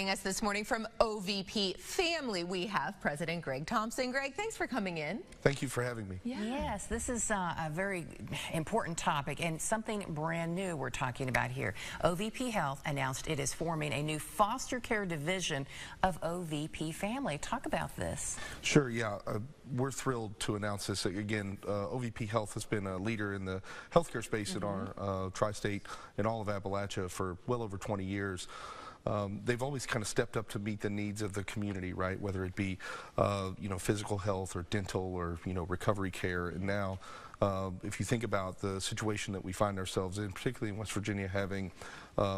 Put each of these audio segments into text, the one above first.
Joining us this morning from OVP Family, we have President Greg Thompson. Greg, thanks for coming in. Thank you for having me. Yeah. Yes, this is a very important topic and something brand new we're talking about here. OVP Health announced it is forming a new foster care division of OVP Family. Talk about this. Sure, yeah. We're thrilled to announce this. Again, OVP Health has been a leader in the healthcare space in our tri-state and all of Appalachia for well over 20 years. They've always kind of stepped up to meet the needs of the community, right? Whether it be, physical health or dental or, recovery care. And now, if you think about the situation that we find ourselves in, particularly in West Virginia, having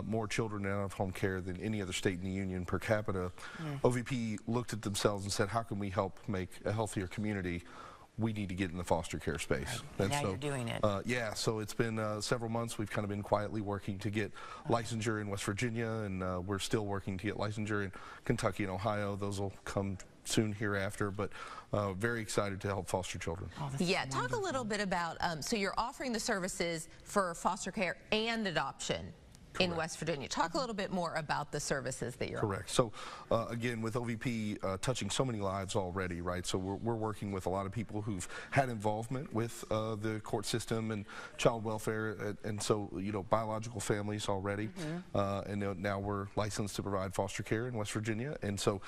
more children in out-of-home care than any other state in the union per capita, OVP looked at themselves and said, how can we help make a healthier community? We need to get in the foster care space. Right. And now so, you're doing it. Yeah, so it's been several months. We've kind of been quietly working to get licensure in West Virginia, and we're still working to get licensure in Kentucky and Ohio. Those will come soon hereafter, but very excited to help foster children. Oh, yeah, talk a little bit about, so you're offering the services for foster care and adoption. Correct. In West Virginia. Talk a little bit more about the services that you're Correct. So again, with OVP touching so many lives already, right? So we're working with a lot of people who've had involvement with the court system and child welfare, and so biological families already, and now we're licensed to provide foster care in West Virginia. And so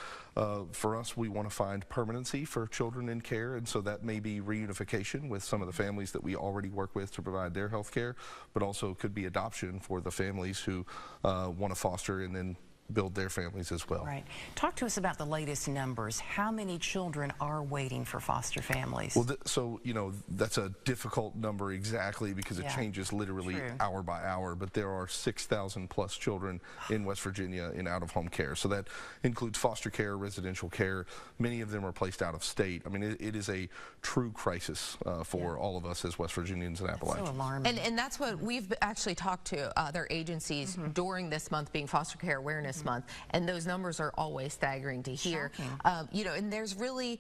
for us, we want to find permanency for children in care, and so that may be reunification with some of the families that we already work with to provide their health care, but also could be adoption for the families who want to foster and then build their families as well. Right. Talk to us about the latest numbers. How many children are waiting for foster families? Well, so, that's a difficult number exactly because it changes literally hour by hour, but there are 6,000 plus children in West Virginia in out-of-home care. So that includes foster care, residential care. Many of them are placed out of state. I mean, it is a true crisis for all of us as West Virginians and Appalachians. So alarming. And that's what we've actually talked to other agencies during this month being Foster Care Awareness Month, and those numbers are always staggering to hear. And there's really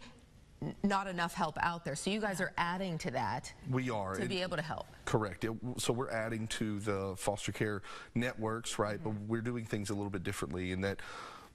not enough help out there, so you guys are adding to that. We are to be able to help. Correct. So we're adding to the foster care networks, right? But we're doing things a little bit differently in that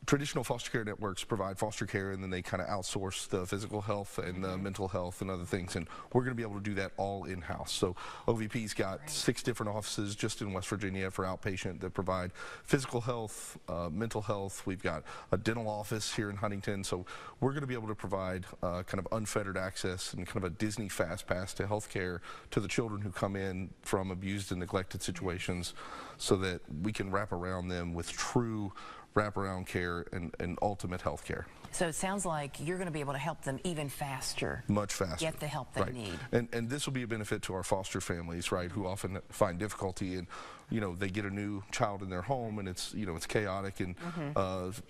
traditional foster care networks provide foster care, and then they kind of outsource the physical health and the mental health and other things, and we're going to be able to do that all in-house. So OVP's got 6 different offices just in West Virginia for outpatient that provide physical health, mental health. We've got a dental office here in Huntington, so we're going to be able to provide kind of unfettered access and kind of a Disney fast pass to health care to the children who come in from abused and neglected situations, so that we can wrap around them with true wraparound care and ultimate health care. So it sounds like you're going to be able to help them even faster. Much faster. Get the help they need. And this will be a benefit to our foster families, right, who often find difficulty in, they get a new child in their home, and it's, it's chaotic and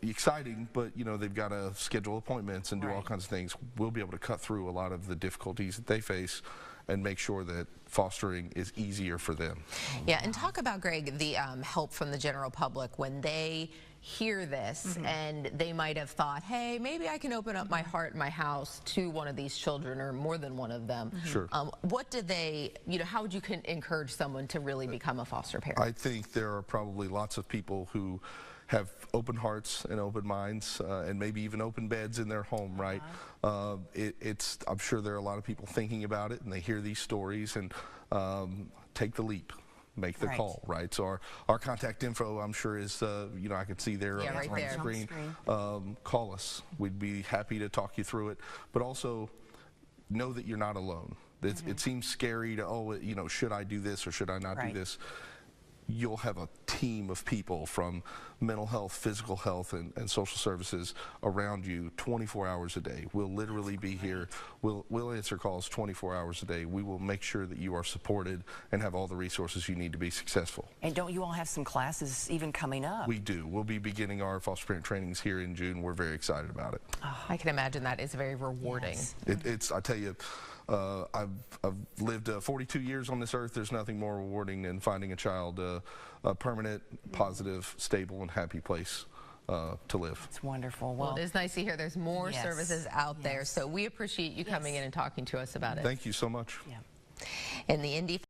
exciting, but, they've got to schedule appointments and do all kinds of things. We'll be able to cut through a lot of the difficulties that they face and make sure that fostering is easier for them. Yeah, and talk about, Greg, the help from the general public when they hear this and they might have thought, hey, maybe I can open up my heart and my house to one of these children or more than one of them. Sure. What do they, how would you encourage someone to really become a foster parent? I think there are probably lots of people who have open hearts and open minds and maybe even open beds in their home, right? I'm sure there are a lot of people thinking about it, and they hear these stories and take the leap. Make the call, right? So our contact info, I'm sure, is, I can see there on the screen. Call us. We'd be happy to talk you through it. But also, know that you're not alone. It seems scary to, should I do this or should I not do this? You'll have a team of people from mental health, physical health, and social services around you 24 hours a day. We'll literally be here. We'll answer calls 24 hours a day. We will make sure that you are supported and have all the resources you need to be successful. And don't you all have some classes even coming up? We do. We'll be beginning our foster parent trainings here in June. We're very excited about it. Oh, I can imagine that is very rewarding. Yes. I tell you, I've lived 42 years on this earth. There's nothing more rewarding than finding a child a permanent, positive, stable, and happy place to live. It's wonderful. Well, it is nice to hear there's more services out there. So we appreciate you coming in and talking to us about it. Thank you so much. In the Indy